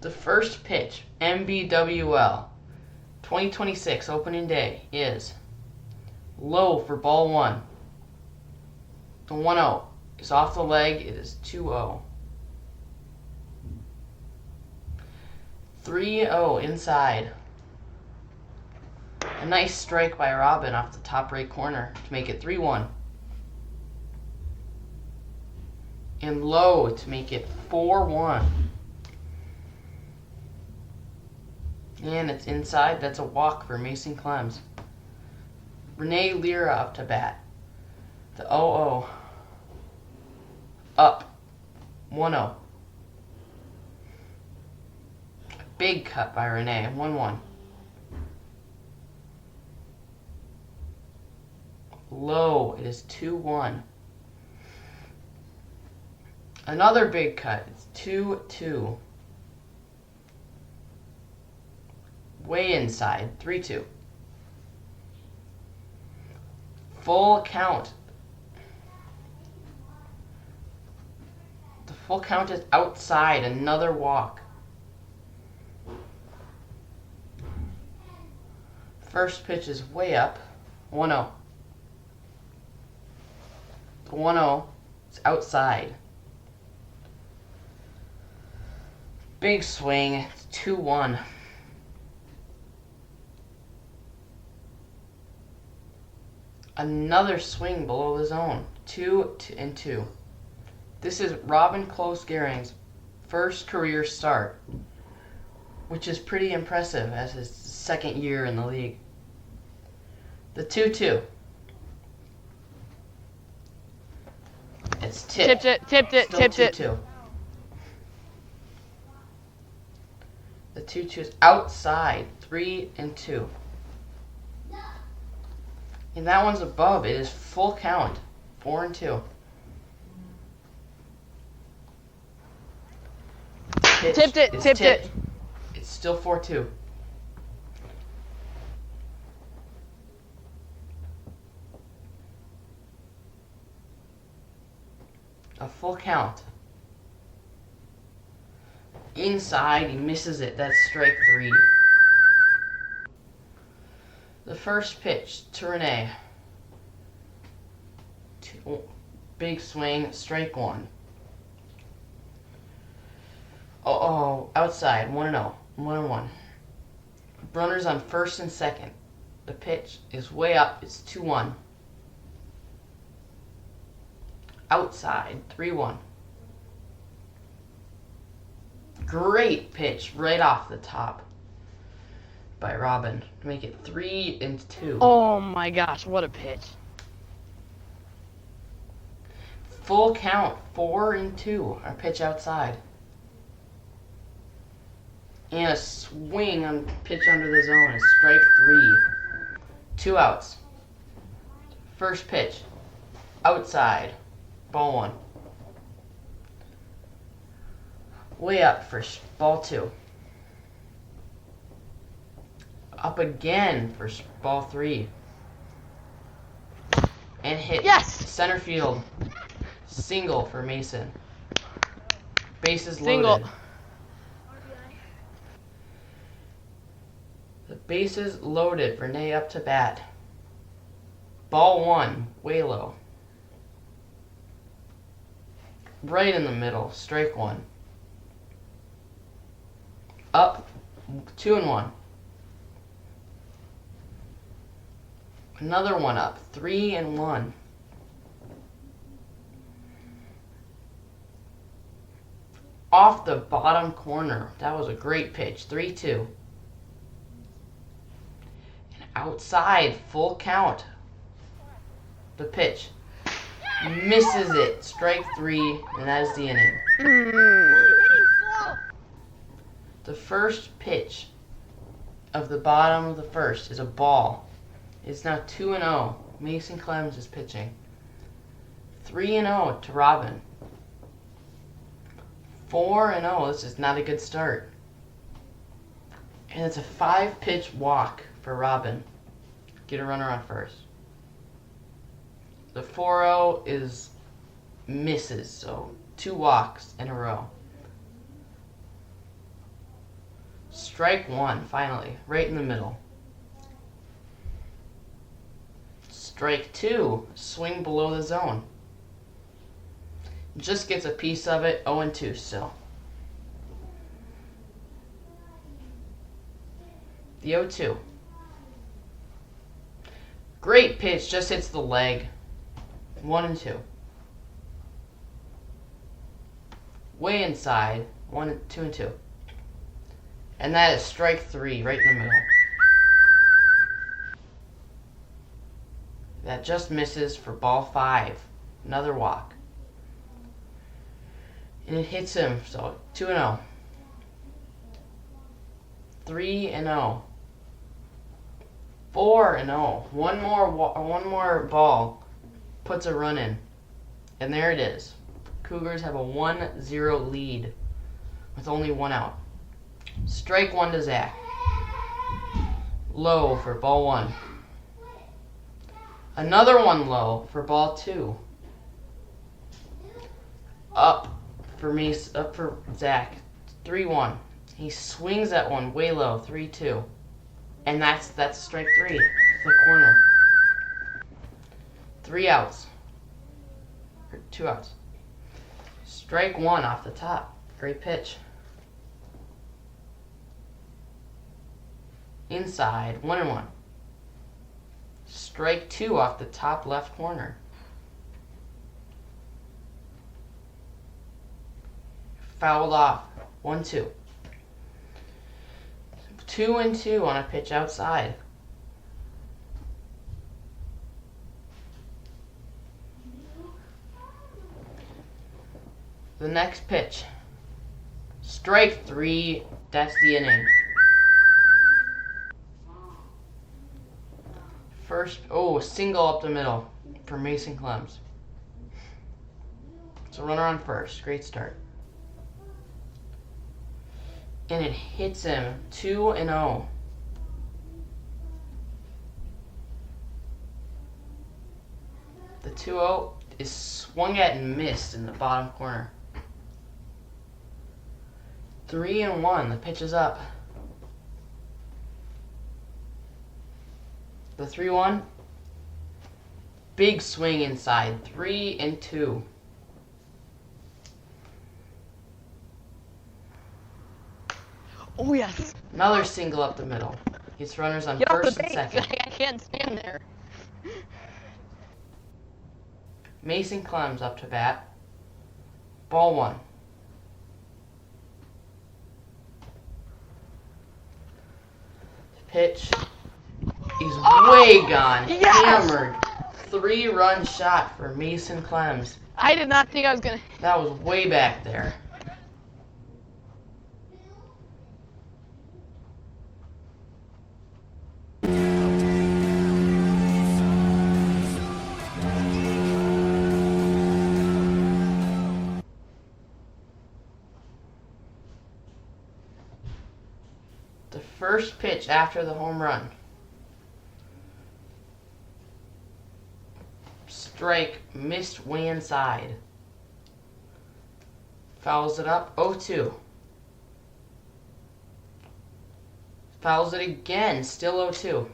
The first pitch, MBWL, 2026 opening day, is low for ball 1. The 1-0 is off the leg. It is 2-0. 3-0 inside. A nice strike by Robin off the top right corner to make it 3-1. And low to make it 4-1. And it's inside. That's a walk for Mason Clems. Renee Lira up to bat. The 0-0. Up. 1-0. Big cut by Renee. 1-1. Low. It is 2-1. Another big cut. It's 2-2. Way inside. 3-2. Full count. The full count is outside. Another walk. First pitch is way up. 1-0. The 1-0 is outside. Big swing. It's 2-1. Another swing below the zone. 2-2. This is Robin Close-Gehring's first career start, which is pretty impressive as his second year in the league. The 2-2. It's tipped. Tipped it. Still 2-2. The 2-2 is outside. 3-2. And that one's above. It is full count. 4-2. Tipped it. It's still 4-2. A full count. Inside, he misses it. That's strike 3. The first pitch to Renee. Big swing, strike 1. Oh, outside, 1-0, 1-1. Runners on first and second. The pitch is way up. It's 2-1. Outside, 3-1. Great pitch right off the top by Robin to make it 3-2. Oh my gosh, what a pitch. Full count, 4-2. Our pitch outside. And a swing on pitch under the zone is strike 3. 2 outs. First pitch, outside, ball 1. Way up for ball 2. Up again for ball 3. And hit center field. Single for Mason. Bases loaded. The bases loaded. Renee up to bat. Ball 1, way low. Right in the middle, strike 1. Up, 2-1. Another one up, 3-1. Off the bottom corner. That was a great pitch, 3-2. And outside, full count. The pitch. Misses it, strike 3, and that is the inning. The first pitch of the bottom of the first is a ball. It's now 2-0. Mason Clems is pitching. 3-0 to Robin. 4-0. This is not a good start. And it's a 5-pitch walk for Robin. Get a runner on first. The 4-0 is misses, so 2 walks in a row. Strike one, finally, right in the middle. Strike two, swing below the zone. Just gets a piece of it, 0-2 still. The 0-2. Great pitch, just hits the leg. 1-2. Way inside, 2-2. And that is strike three, right in the middle. That just misses for ball 5. Another walk. And it hits him, so 2-0. 3-0. 4-0. One more ball puts a run in. And there it is. Cougars have a 1-0 lead with only one out. Strike one to Zach. Low for ball 1. Another one low for ball 2. Up for Zach. 3-1. He swings that one way low. 3-2. And that's strike 3. The corner. 3 outs. Or 2 outs. Strike one off the top. Great pitch. Inside. 1-1. Strike two off the top left corner. Fouled off. 1-2. 2-2 on a pitch outside. The next pitch. Strike 3. That's the inning. First, single up the middle for Mason Clems. So runner on first. Great start. And it hits him. 2-0. The 2-0 is swung at and missed in the bottom corner. 3-1. The pitch is up. The 3-1. Big swing inside. 3-2. Oh, yes. Another single up the middle. Gets runners on Get off first the and base. second. I can't stand there. Mason Clems up to bat. Ball 1. Pitch. He's way gone. Yes! Hammered. 3-run shot for Mason Clems. I did not think I was going to... That was way back there. The first pitch after the home run. Strike, missed way inside. Fouls it up, 0-2. Fouls it again, still 0-2.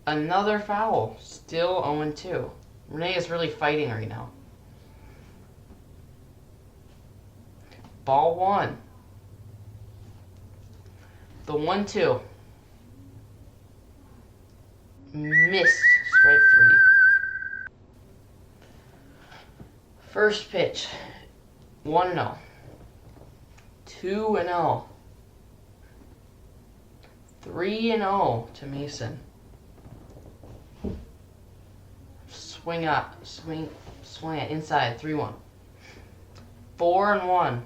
Another foul, still 0-2. Renee is really fighting right now. Ball 1. The 1-2. Missed. Strike 3. First pitch. 1-0. 2-0. 3-0 to Mason. Swing up. Swing it inside. 3-1. 4-1.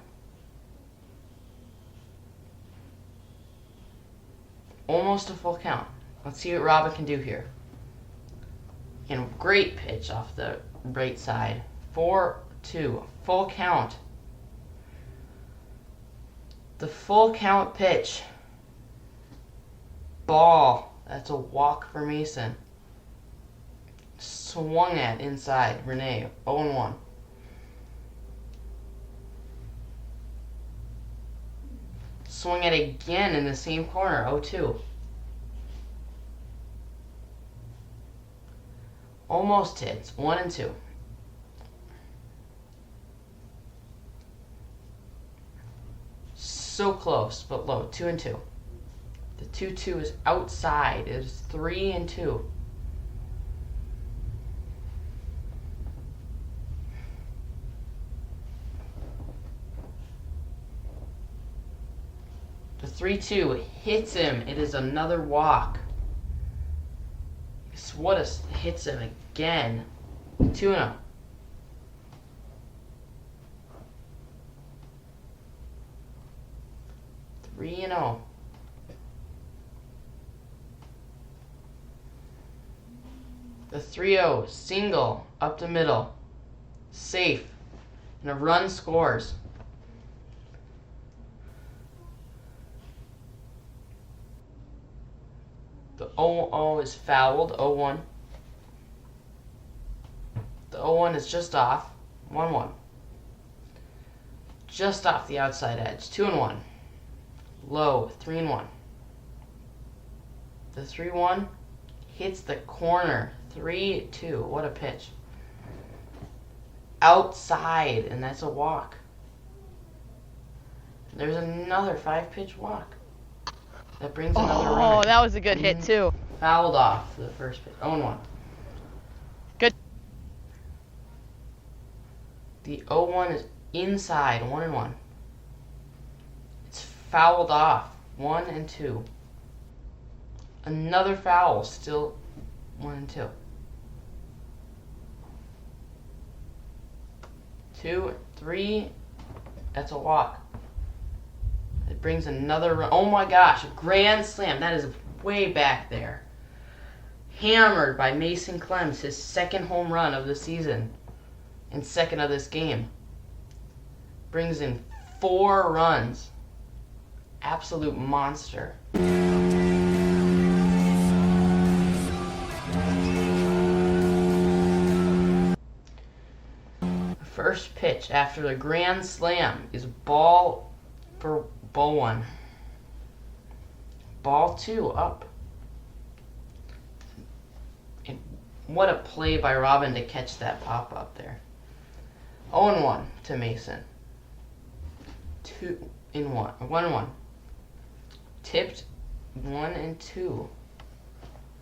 Almost a full count. Let's see what Robin can do here. And great pitch off the right side. 4-2. Full count. The full count pitch. Ball. That's a walk for Mason. Swung at inside. Renee. 0-1. Swing it again in the same corner, 0-2. Almost hits, 1-2. So close, but low, 2-2. The 2-2 is outside, it is 3-2. The 3-2 hits him. It is another walk. What hits him again. 2-0. Three and 0. The 3-0 single up the middle. Safe. And a run scores. The 0-0 is fouled, 0-1. The 0-1 is just off, 1-1. Just off the outside edge, 2-1. Low, 3-1. The 3-1 hits the corner, 3-2. What a pitch. Outside, and that's a walk. There's another 5-pitch walk. That brings another runner. Oh, that was a good hit, too. Fouled off the first pitch. 0-1. Good. The 0-1 is inside. 1-1. It's fouled off. 1-2. Another foul. Still 1-2. 2, 3. That's a walk. It brings another run. Oh my gosh, a grand slam. That is way back there. Hammered by Mason Clems, his second home run of the season and second of this game. Brings in 4 runs. Absolute monster. First pitch after the grand slam is ball for ball 1. Ball 2 up. And what a play by Robin to catch that pop up there. 0-1 to Mason. 2-1. 1-1. Tipped 1-2.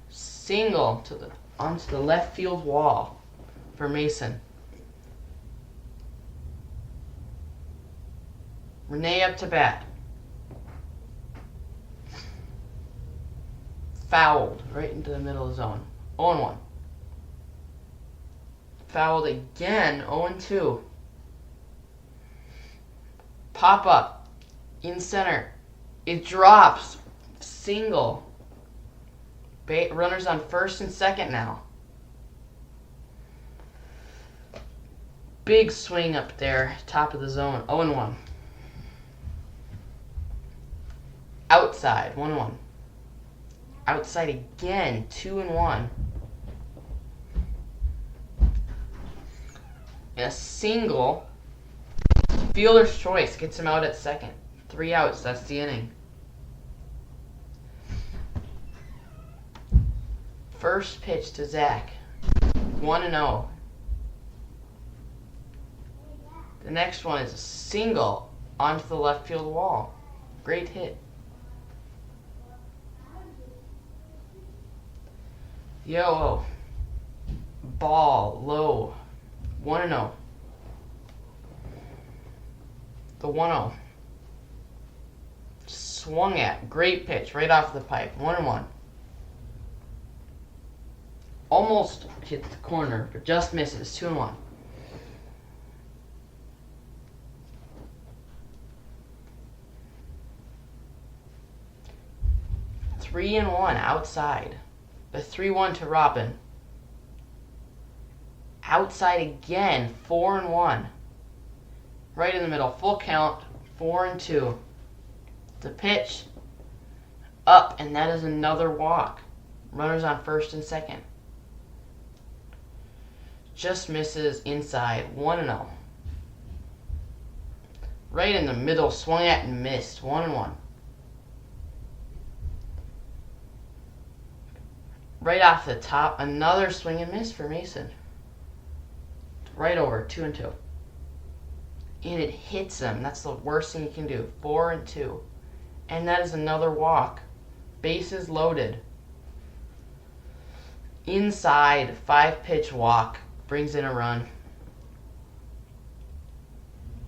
Single onto the left field wall for Mason. Renee up to bat. Fouled right into the middle zone. 0-1. Fouled again. 0-2. Pop up. In center. It drops. Single. Runners on first and second now. Big swing up there. Top of the zone. 0-1. Outside, 1-1. Outside again, 2-1. And a single. Fielder's choice gets him out at second. 3 outs, that's the inning. First pitch to Zach. 1-0. The next one is a single onto the left field wall. Great hit. Yo, ball, low, 1-0. The 1-0. Swung at, great pitch, right off the pipe, 1-1. Almost hit the corner, but just misses, 2-1. Three and 1 outside. The 3-1 to Robin. Outside again, 4-1. Right in the middle, full count, 4-2. The pitch, up, and that is another walk. Runners on first and second. Just misses inside, 1-0. Right in the middle, swung at and missed, 1-1. right off the top, another swing and miss for Mason. Right over, 2-2. And it hits him. That's the worst thing you can do. 4-2. And that is another walk. Bases loaded. Inside, 5-pitch walk. Brings in a run.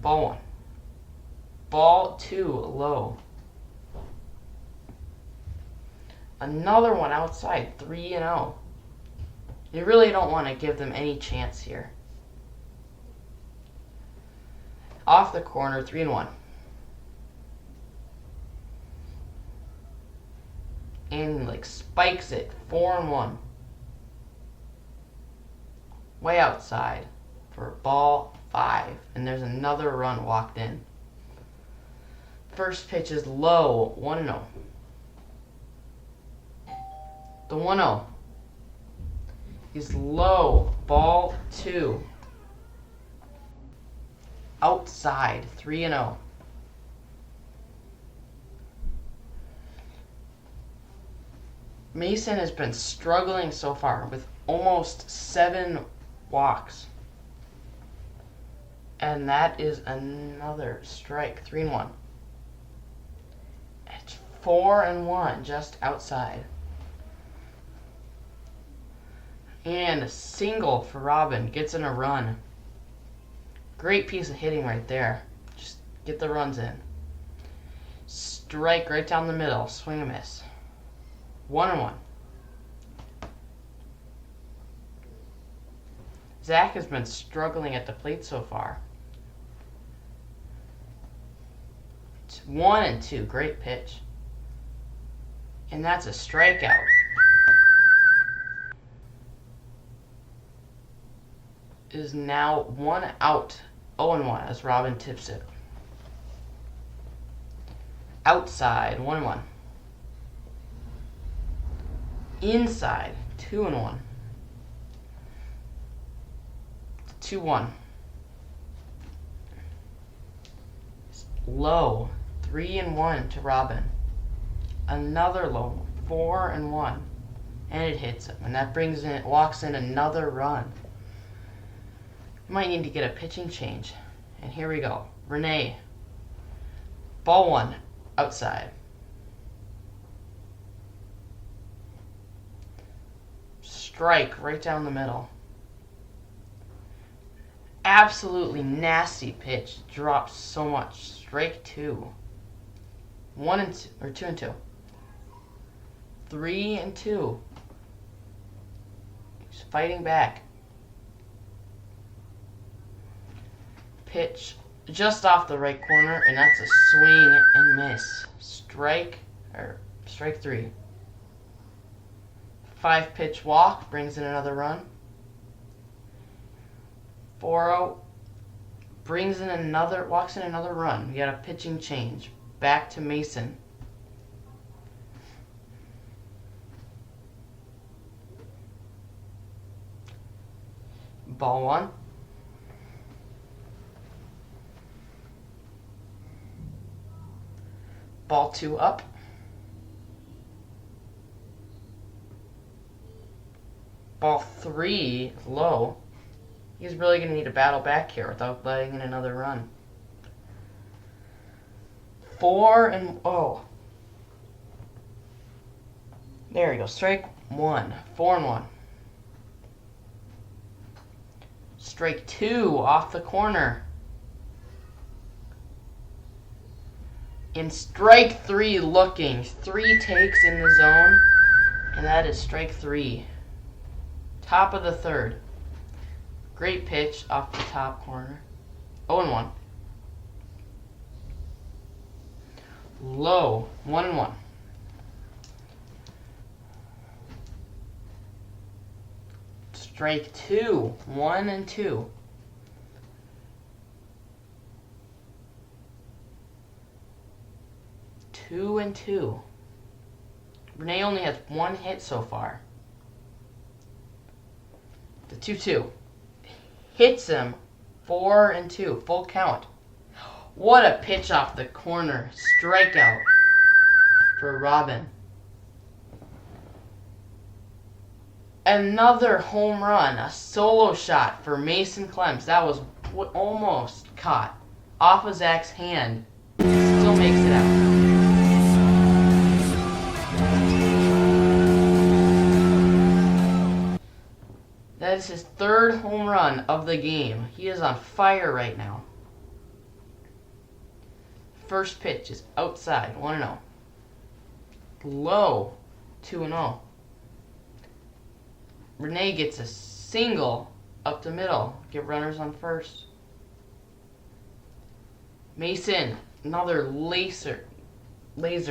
Ball 1. Ball 2, low. Another one outside, 3-0. You really don't want to give them any chance here. Off the corner, 3-1. And spikes it, 4-1. Way outside for ball 5. And there's another run walked in. First pitch is low, 1-0. The 1-0 is low, ball 2. Outside, 3-0. Mason has been struggling so far with almost 7 walks. And that is another strike, 3-1. It's 4-1, just outside. And a single for Robin. Gets in a run. Great piece of hitting right there. Just get the runs in. Strike right down the middle. Swing and miss. 1-1. Zach has been struggling at the plate so far. It's 1-2. Great pitch. And that's a strikeout. Is now 1 out, 0-1 as Robin tips it. Outside, 1-1. Inside, 2-1. 2-1. Low, 3-1 to Robin. Another low, 4-1. And it hits him. And that walks in another run. You might need to get a pitching change. And here we go. Renee. Ball 1. Outside. Strike right down the middle. Absolutely nasty pitch. Drops so much. Strike 2. 1-2 or 2-2. 3-2. He's fighting back. Pitch just off the right corner, and that's a swing and miss. Strike 3. 5-pitch walk brings in another run. 4-0 walks in another run. We got a pitching change. Back to Mason. Ball 1. Ball 2 up. Ball 3 low. He's really going to need to battle back here without letting in another run. 4-0. There we go. Strike 1. 4-1. Strike 2 off the corner. In strike 3 looking. 3 takes in the zone. And that is strike 3. Top of the 3rd. Great pitch off the top corner. 0-1. Low. 1-1. Strike 2. 1-2. 2-2. Renee only has 1 hit so far. The 2-2 hits him. 4-2. Full count. What a pitch off the corner. Strikeout for Robin. Another home run, a solo shot for Mason Clems. That was almost caught off of Zach's hand. Still makes it out. That is his third home run of the game. He is on fire right now. First pitch is outside, 1-0. Low, 2-0. Renee gets a single up the middle. Get runners on first. Mason, another laser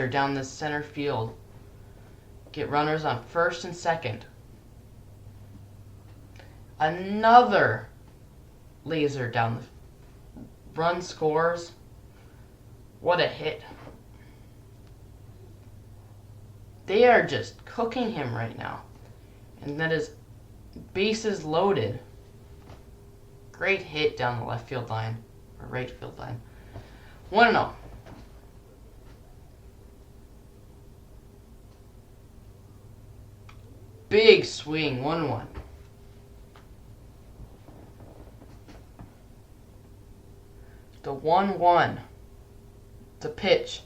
down the center field. Get runners on first and second. Another laser down the run scores. What a hit. They are just cooking him right now. And that is bases loaded. Great hit down the left field line, or right field line. 1-0. Big swing, 1-1. The 1-1. The pitch.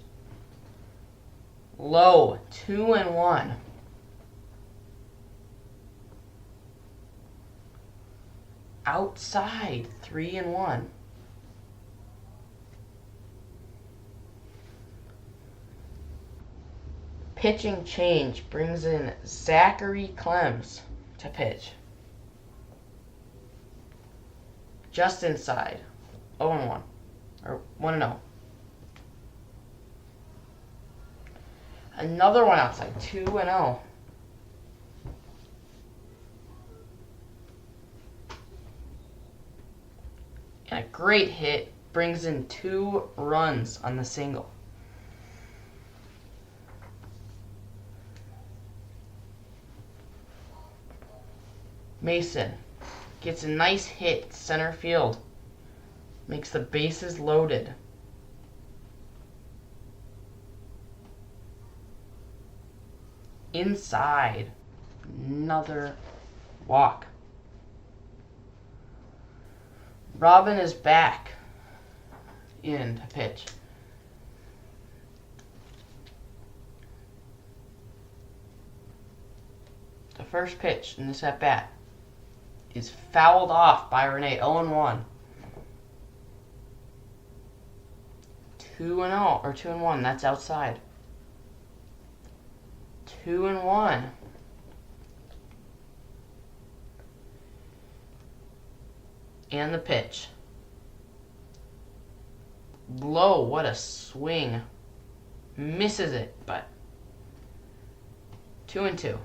Low, 2-1. Outside, 3-1. Pitching change brings in Zachary Clems to pitch. Just inside, 0-1, or 1-0. Another one outside, 2-0. And a great hit brings in 2 runs on the single. Mason gets a nice hit center field. Makes the bases loaded. Inside, another walk. Robin is back in to pitch. The first pitch in this at-bat is fouled off by Renee, 0-1. 2-0, or 2-1, that's outside. 2-1. And the pitch. Low, what a swing. Misses it, but 2-2.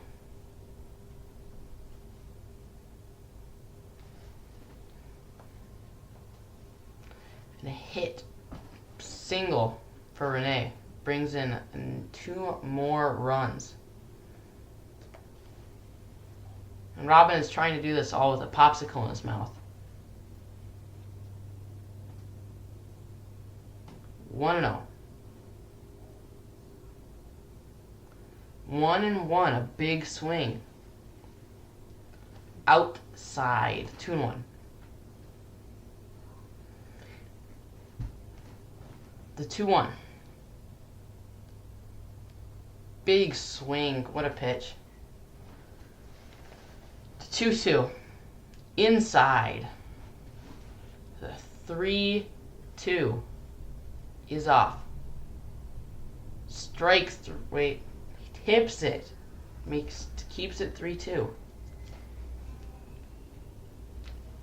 And a hit single for Renee brings in 2 more runs. And Robin is trying to do this all with a popsicle in his mouth. 1-0. 1-1, a big swing. Outside, 2-1. The 2-1. Big swing, what a pitch. The 2-2. Inside. The 3-2 is off. Strikes, wait, he tips it. Keeps it 3-2.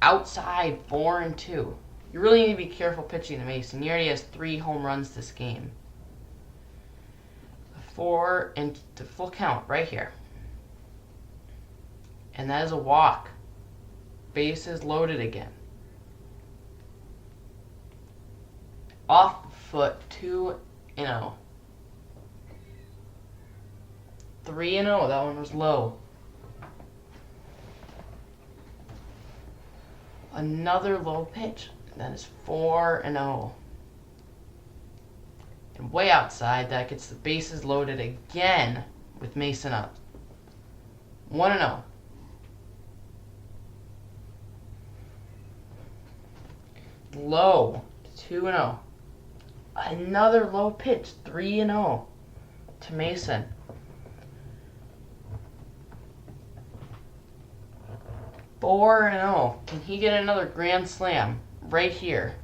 Outside, 4-2. You really need to be careful pitching to Mason. He already has 3 home runs this game. 4 and the full count right here. And that is a walk. Bases loaded again. Off foot, 2-0. 3-0, that one was low. Another low pitch. That is 4-0. And way outside, that gets the bases loaded again with Mason up. 1-0. Low, 2-0. Another low pitch, 3-0 to Mason. Four and 0. Can he get another grand slam right here?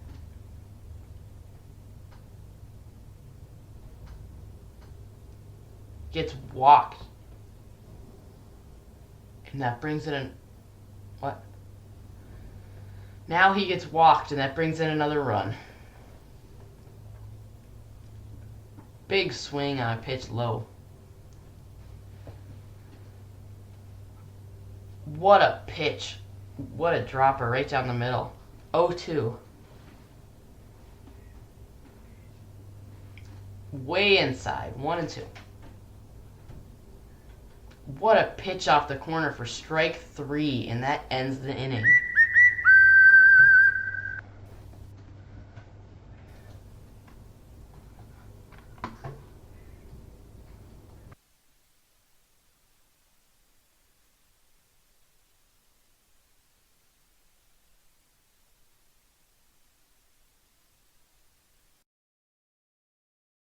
Gets walked. And that brings it in. What? Now he gets walked, and that brings in another run. Big swing on a pitch low. What a pitch. What a dropper right down the middle. 0-2. Way inside. 1-2. What a pitch off the corner for strike 3, and that ends the inning.